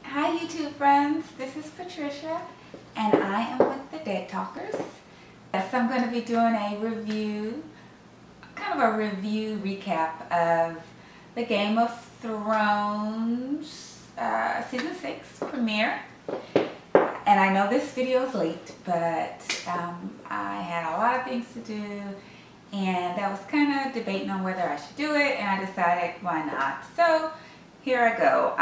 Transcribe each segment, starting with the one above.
Hi YouTube friends, this is Patricia and I am with the Dead Talkers. Yes, I'm going to be doing a review, kind of a review recap of the Game of Thrones Season 6 premiere. And I know this video is late, but I had a lot of things to do and I was kind of debating on whether I should do it, and I decided why not. So here I go.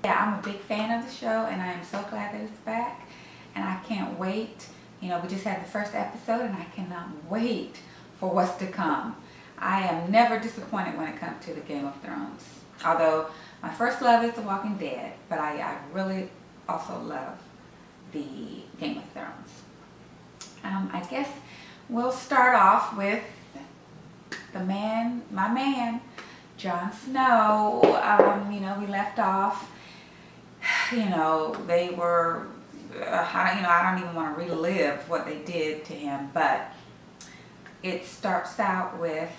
Yeah, I'm a big fan of the show and I am so glad that it's back and I can't wait. You know, we just had the first episode and I cannot wait for what's to come. I am never disappointed when it comes to the Game of Thrones. Although my first love is The Walking Dead, but I really also love the Game of Thrones. I guess we'll start off with my man, Jon Snow. You know, we left off. You know, they were, I don't even want to relive what they did to him, but it starts out with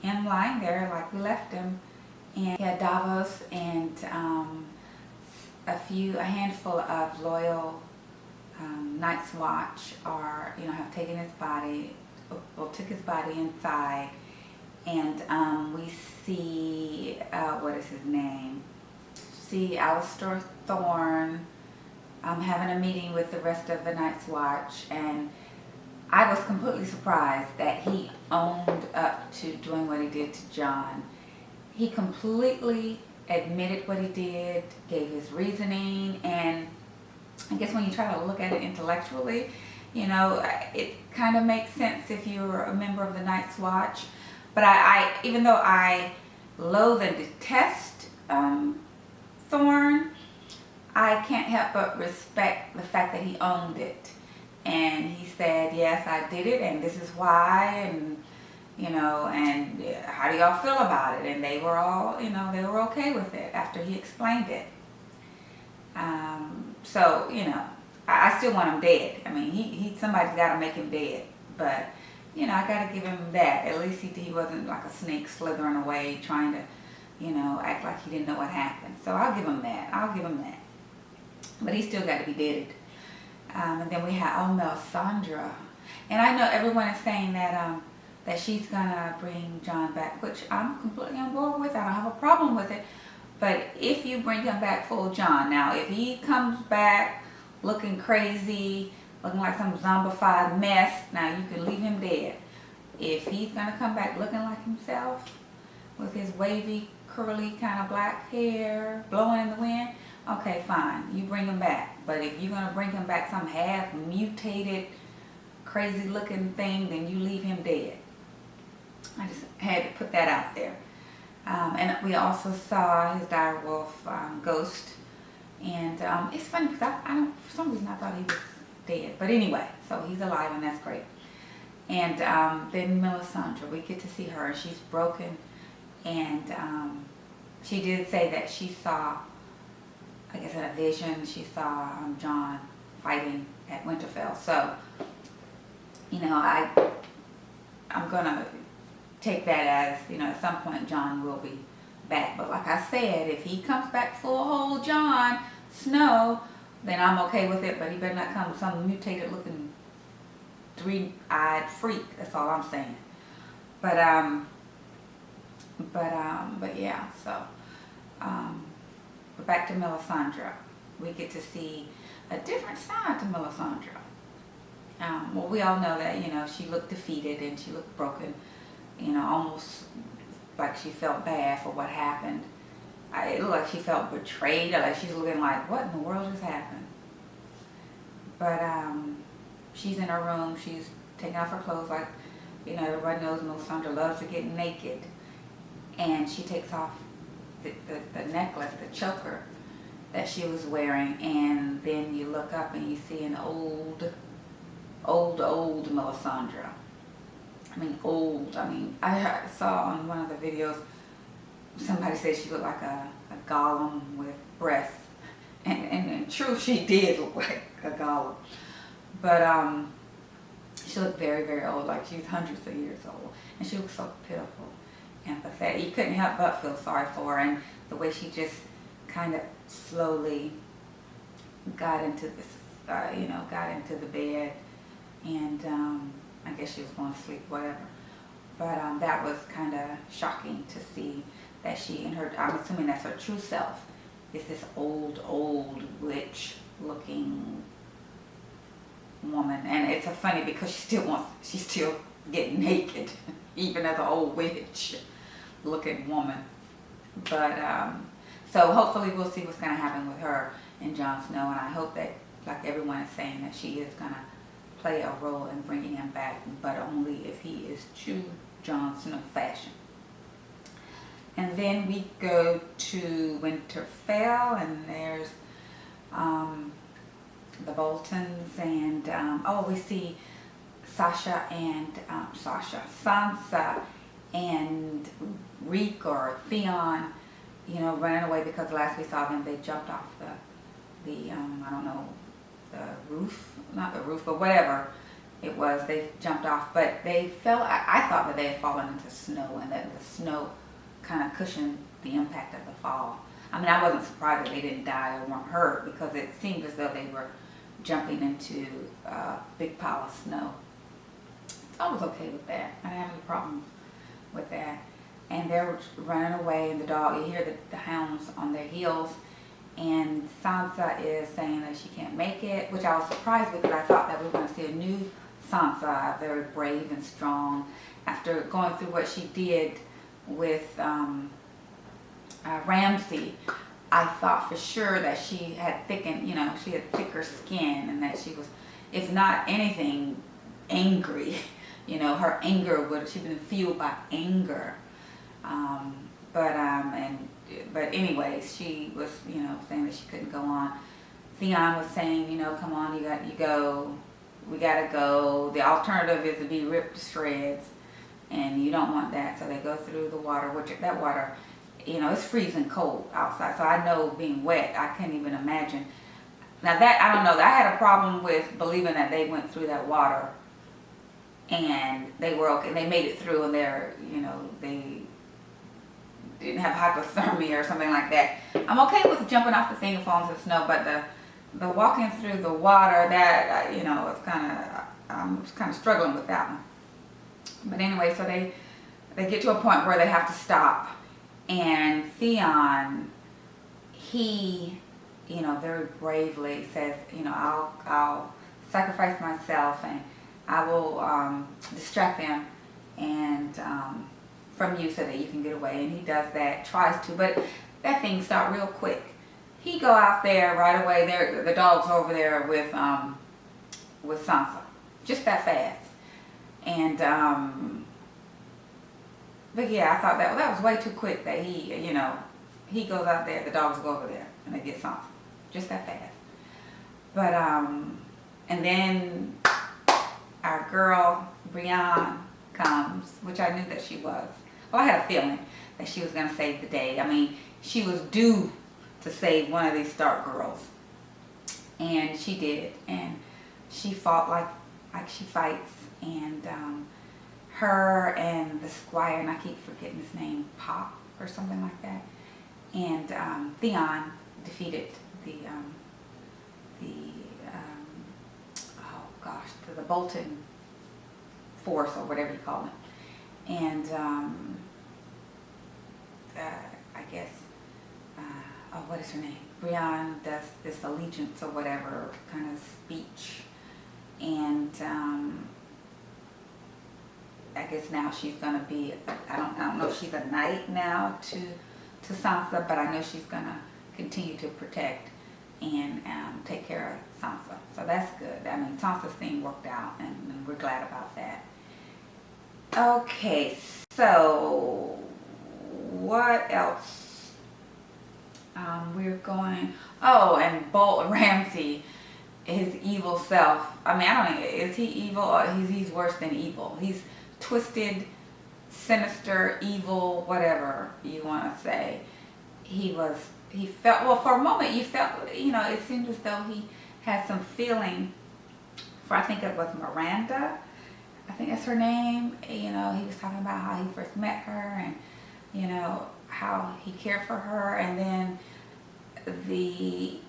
him lying there like we left him, and he had Davos and a handful of loyal Night's Watch have taken his body, took his body inside, and we see, what is his name? See Alliser Thorne having a meeting with the rest of the Night's Watch, and I was completely surprised that he owned up to doing what he did to Jon. He completely admitted what he did, gave his reasoning, and I guess when you try to look at it intellectually, you know, it kind of makes sense if you're a member of the Night's Watch. But even though I loathe and detest Thorne, I can't help but respect the fact that he owned it. And he said, yes, I did it, and this is why, and, you know, and how do y'all feel about it? And they were all, you know, they were okay with it after he explained it. So, you know, I still want him dead. I mean, somebody's got to make him dead. But, you know, I got to give him that. At least he wasn't like a snake slithering away trying to, you know, act like he didn't know what happened. So I'll give him that. But he still got to be deaded. And then we have Melisandre. And I know everyone is saying that that she's going to bring Jon back, which I'm completely on board with. I don't have a problem with it. But if you bring him back full Jon, now if he comes back looking crazy, looking like some zombified mess, now you can leave him dead. If he's going to come back looking like himself, with his wavy, curly, kind of black hair blowing in the wind, okay, fine, you bring him back. But if you're going to bring him back some half mutated, crazy looking thing, then you leave him dead. I just had to put that out there. And we also saw his direwolf ghost. And it's funny because for some reason I thought he was dead. But anyway, so he's alive and that's great. And then Melisandre, we get to see her. She's broken. And she did say that she saw, I guess in a vision, she saw Jon fighting at Winterfell. So, you know, I'm going to take that as, you know, at some point Jon will be back. But like I said, if he comes back full whole Jon Snow, then I'm okay with it. But he better not come with some mutated looking three-eyed freak. That's all I'm saying. But yeah, so but back to Melisandre. We get to see a different side to Melisandre. Well, we all know that, you know, she looked defeated and she looked broken, you know, almost like she felt bad for what happened. It looked like she felt betrayed, or like she's looking like, what in the world just happened? But she's in her room, she's taking off her clothes, like, you know, everybody knows Melisandre loves to get naked. And she takes off the necklace, the choker that she was wearing, and then you look up and you see an old Melisandre. I mean, old. I mean, I saw on one of the videos, somebody said she looked like a golem with breasts. And in truth, she did look like a golem. But she looked very, very old, like she was hundreds of years old. And she looked so pitiful and pathetic. You couldn't help but feel sorry for her. And the way she just kind of slowly got into this, got into the bed, and I guess she was going to sleep, whatever. But that was kind of shocking to see that she and her, I'm assuming that's her true self, is this old witch looking woman. And it's so funny because she's still getting naked, even as an old witch looking woman. But so hopefully we'll see what's going to happen with her and Jon Snow, and I hope that, like everyone is saying, that she is going to play a role in bringing him back, but only if he is true Jon Snow fashion. And then we go to Winterfell, and there's the Boltons, and we see Sansa and Reek or Theon, running away, because last we saw them, they jumped off the I don't know, the roof, not the roof, but whatever it was, they jumped off, but they fell, I thought that they had fallen into snow, and that the snow kind of cushioned the impact of the fall. I mean, I wasn't surprised that they didn't die or weren't hurt, because it seemed as though they were jumping into a big pile of snow. So I was okay with that. I didn't have any problem with that. And they're running away, and you hear the hounds on their heels, and Sansa is saying that she can't make it, which I was surprised, because I thought that we were going to see a new Sansa, very brave and strong, after going through what she did with Ramsay. I thought for sure that she had she had thicker skin, and that she was, if not anything, angry. Her anger she'd been fueled by anger. But anyways, she was, saying that she couldn't go on. Theon was saying, come on, we gotta go. The alternative is to be ripped to shreds, and you don't want that. So they go through the water, which that water, it's freezing cold outside. So I know, being wet, I can't even imagine. Now that, I don't know, I had a problem with believing that they went through that water and they were okay. They made it through, and they didn't have hypothermia or something like that. I'm okay with jumping off the thing and falling to the snow, but the walking through the water, that it's I'm kind of struggling with that one. But anyway, so they get to a point where they have to stop, and Theon, he very bravely says, I'll sacrifice myself, and I will distract them and from you, so that you can get away. And he does that, tries to, but that thing stopped real quick. He go out there right away. There, the dog's over there with Sansa, just that fast. And but yeah, I thought that was way too quick. That he goes out there, the dogs go over there, and they get Sansa, just that fast. But and then our girl Brienne comes, which I knew that she was. Well, I had a feeling that she was going to save the day. I mean, she was due to save one of these Stark girls, and she did. And she fought like she fights. And her and the squire, and I keep forgetting his name, Pop or something like that. And Theon defeated the Bolton force, or whatever you call it. And I guess, what is her name? Brienne does this allegiance or whatever kind of speech, and I guess now she's gonna be, I don't know if she's a knight now to Sansa, but I know she's gonna continue to protect and take care of Sansa. So that's good. I mean, Sansa's thing worked out, and we're glad about that. Okay, so what else? We're going, and Ramsay, his evil self. I mean, I don't know, is he evil, or he's worse than evil? He's twisted, sinister, evil, whatever you want to say. He felt, well, for a moment you felt, it seemed as though he had some feeling for, I think it was Miranda, I think that's her name. He was talking about how he first met her, and how he cared for her, and then the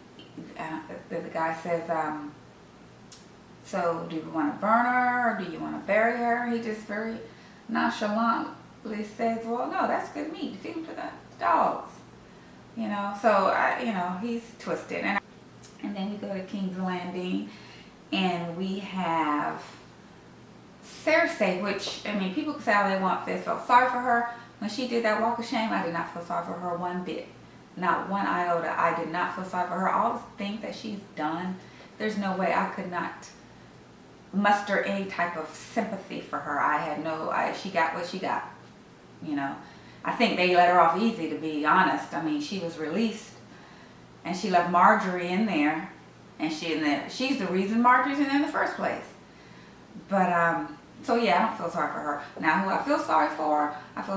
the guy says, so do you want to burn her or do you want to bury her? He just very nonchalantly says, well, no, that's good meat. Feed them to the dogs. So he's twisted. And then we go to King's Landing, and we have Cersei, which, I mean, people can say all they want. They felt sorry for her. When she did that walk of shame, I did not feel sorry for her one bit. Not one iota. I did not feel sorry for her. All the things that she's done, there's no way I could not muster any type of sympathy for her. She got what she got. I think they let her off easy, to be honest. I mean, she was released, and she left Marjorie in there, and she's the reason Marjorie's in there in the first place. But so yeah, I don't feel sorry for her. Now, who I feel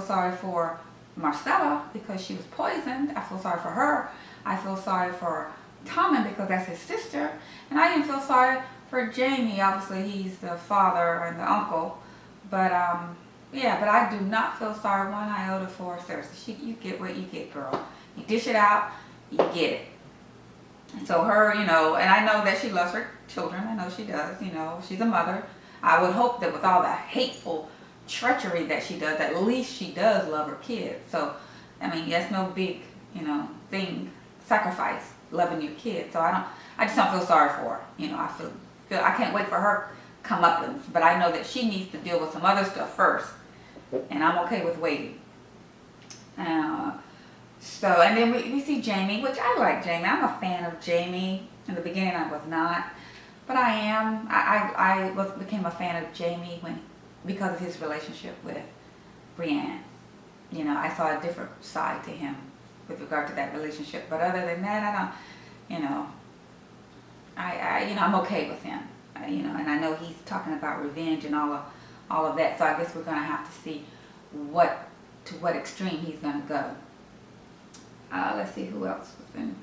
sorry for Marcella, because she was poisoned. I feel sorry for her. I feel sorry for Tommen because that's his sister, and I even feel sorry for Jaime. Obviously, he's the father and the uncle, but yeah, but I do not feel sorry one iota for Cersei. You get what you get, girl. You dish it out, you get it. So her, and I know that she loves her children. I know she does. She's a mother. I would hope that with all the hateful treachery that she does, at least she does love her kids. So, I mean, that's no big, thing, sacrifice, loving your kids. So I just don't feel sorry for her. I can't wait for her comeuppance, but I know that she needs to deal with some other stuff first, and I'm okay with waiting. And then we see Jaime, which I like Jaime. I'm a fan of Jaime. In the beginning, I was not, but I am. I became a fan of Jaime because of his relationship with Brienne. I saw a different side to him with regard to that relationship. But other than that, I don't. I'm okay with him. And I know he's talking about revenge and all of that. So I guess we're gonna have to see to what extreme he's gonna go. Let's see who else was in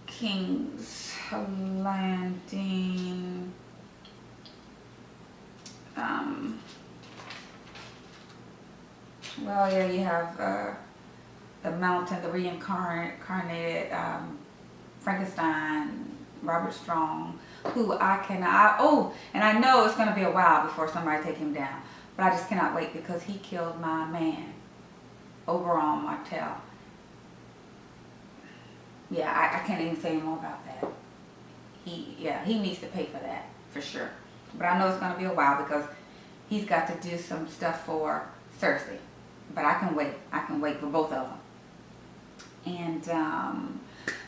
King's Landing. Well, yeah, you have the Mountain, the reincarnated Frankenstein, Robert Strong, who and I know it's going to be a while before somebody take him down, but I just cannot wait because he killed my man, Oberyn Martell. Yeah, I can't even say any more about that. He needs to pay for that, for sure. But I know it's going to be a while because he's got to do some stuff for Cersei. But I can wait. I can wait for both of them. And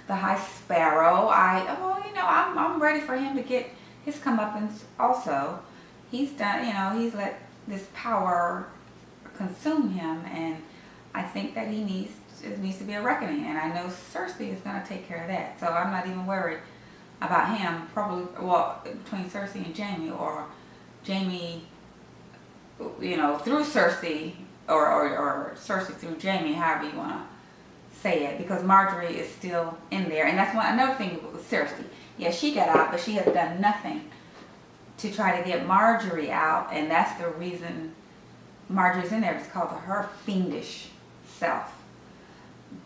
the High Sparrow, I'm ready for him to get his comeuppance also. He's done, he's let this power consume him, and I think that it needs to be a reckoning, and I know Cersei is going to take care of that. So I'm not even worried about him, probably, between Cersei and Jaime, or Jaime, through Cersei, or Cersei through Jaime, however you want to say it, because Marjorie is still in there. And that's another thing with Cersei. Yeah, she got out, but she has done nothing to try to get Marjorie out, and that's the reason Marjorie's in there. It's called her fiendish self.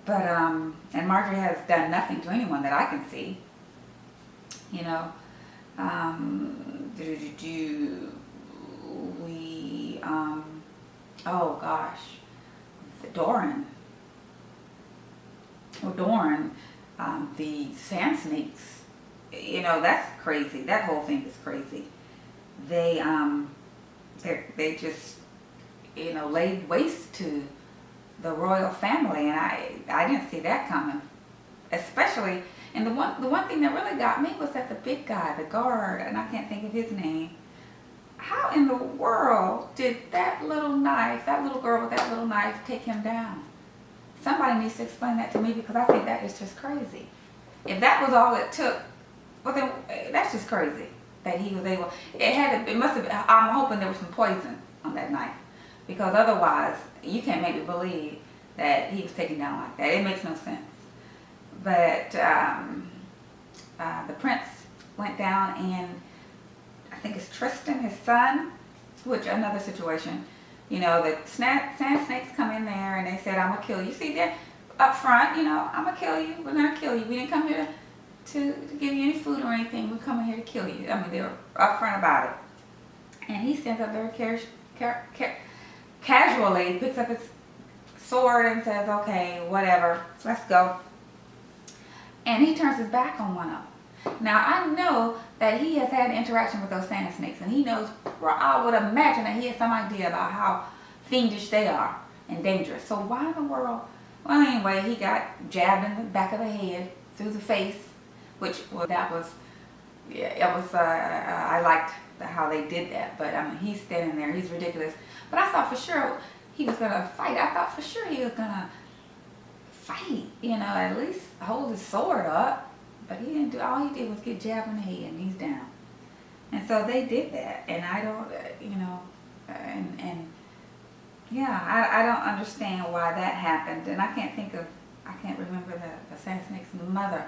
But, and Marjorie has done nothing to anyone that I can see. Oh gosh, Doran, the Sand Snakes, that's crazy. That whole thing is crazy. They just, laid waste to the royal family, and I didn't see that coming. Especially, and the one thing that really got me was that the big guy, the guard, and I can't think of his name. How in the world did that little girl with that little knife take him down? Somebody needs to explain that to me, because I think that is just crazy. If that was all it took, well then that's just crazy that he was able. It must have been. I'm hoping there was some poison on that knife, because otherwise you can't make me believe that he was taken down like that. It makes no sense. But the prince went down, and I think it's Tristan, his son, which another situation. The sand snakes come in there, and they said, "I'm gonna kill you." See, up front, I'm gonna kill you. We're gonna kill you. We didn't come here to give you any food or anything. We're coming here to kill you. I mean, they were upfront about it. And he stands up very casually, picks up his sword and says, okay, whatever, let's go. And he turns his back on one of them. Now, I know that he has had interaction with those sand snakes, and he knows, I would imagine that he has some idea about how fiendish they are and dangerous. So why in the world? Well, anyway, he got jabbed in the back of the head, through the face, which, well, that was, yeah, it was, I liked how they did that. But I mean, he's standing there, he's ridiculous. But I thought for sure he was going to fight. I thought for sure he was going to fight, at least hold his sword up. But he didn't do, all he did was get jabbed in the head and he's down. And so they did that. And I don't, yeah, I don't understand why that happened. And I can't remember the sand snake's mother.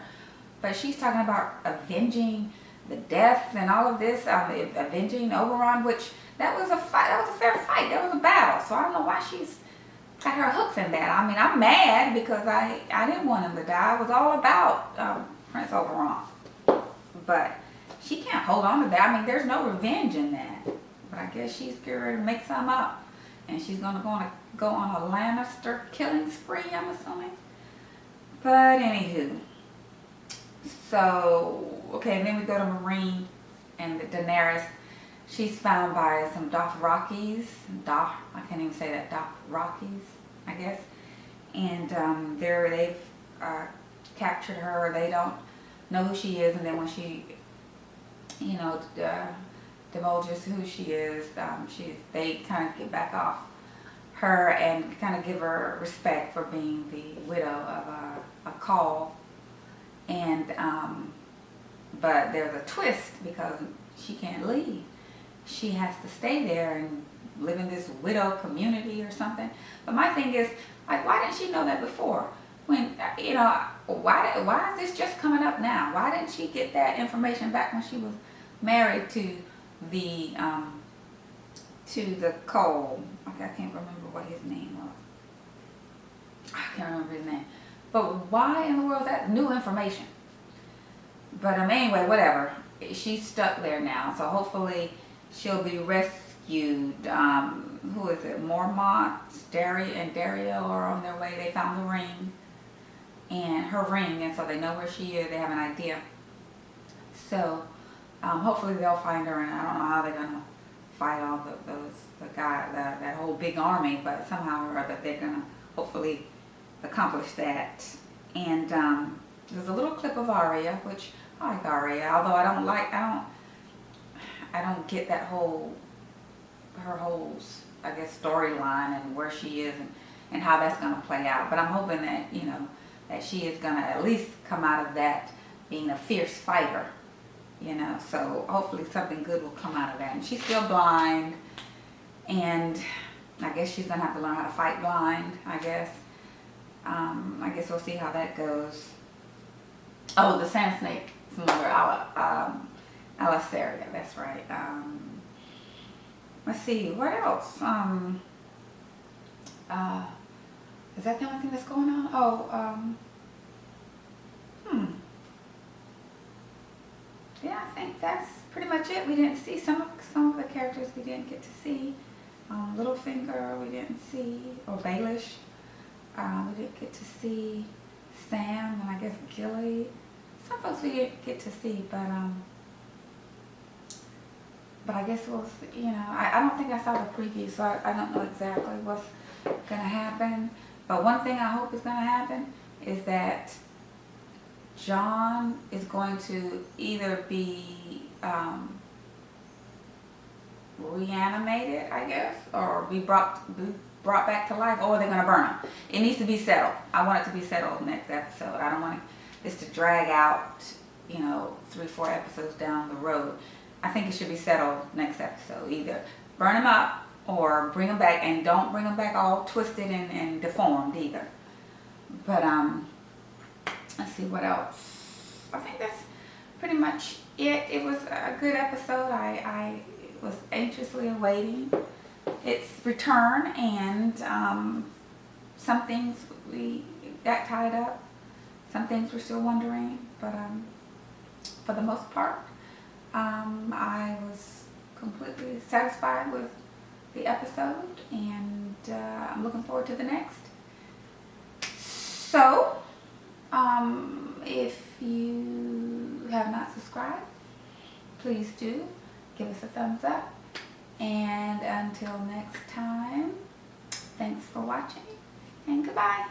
But she's talking about avenging the deaths and all of this, avenging Oberon, which that was a fight. That was a fair fight. That was a battle. So I don't know why she's got her hooks in that. I mean, I'm mad because I didn't want him to die. I was all about Prince Oberon. But she can't hold on to that. I mean, there's no revenge in that. But I guess she's going to make some up. And she's going to go on a Lannister killing spree, I'm assuming. But anywho. So, okay, and then we go to Meereen and Daenerys. She's found by some Dothrakis. I can't even say that. Dothrakis, I guess. And they've captured her. They don't know who she is. And then when she, divulges who she is, they kind of get back off her and kind of give her respect for being the widow of a Khal. And but there's a twist because she can't leave. She has to stay there and live in this widow community or something. But my thing is, like, why didn't she know that before? When, why is this just coming up now? Why didn't she get that information back when she was married to the Khal? Okay, I can't remember what his name was. I can't remember his name. But why in the world is that new information? But anyway, whatever. She's stuck there now, so hopefully she'll be rescued. Who is it? Mormont, and Dario are on their way. They found the ring, and her ring, and so they know where she is. They have an idea. So hopefully they'll find her, and I don't know how they're gonna fight all that whole big army, but somehow or other they're gonna hopefully accomplish that. And there's a little clip of Arya, which I like Arya, although I don't get that her whole, I guess, storyline and where she is and how that's gonna play out. But I'm hoping that, that she is gonna at least come out of that being a fierce fighter, so hopefully something good will come out of that. And she's still blind, and I guess she's gonna have to learn how to fight blind, I guess. I guess we'll see how that goes. Oh, the Sand Snake mother, Alisaria, that's right. Let's see, what else? Is that the only thing that's going on? Oh, yeah, I think that's pretty much it. We didn't see some of the characters we didn't get to see. Littlefinger we didn't see, or Baelish. We didn't get to see Sam, and I guess Gilly. Some folks we didn't get to see, but I guess we'll see, I don't think I saw the preview, so I don't know exactly what's gonna happen. But one thing I hope is gonna happen is that Jon is going to either be reanimated, I guess, or be brought back to life, or they're going to burn him. It needs to be settled. I want it to be settled next episode. I don't want this to drag out, 3-4 episodes down the road. I think it should be settled next episode. Either burn him up or bring him back, and don't bring him back all twisted and deformed either. But let's see what else. I think that's pretty much it. It was a good episode. I was anxiously awaiting its return, and some things we got tied up. Some things we're still wondering, but for the most part, I was completely satisfied with the episode, and I'm looking forward to the next. So, if you have not subscribed, please do give us a thumbs up. And until next time, thanks for watching and goodbye.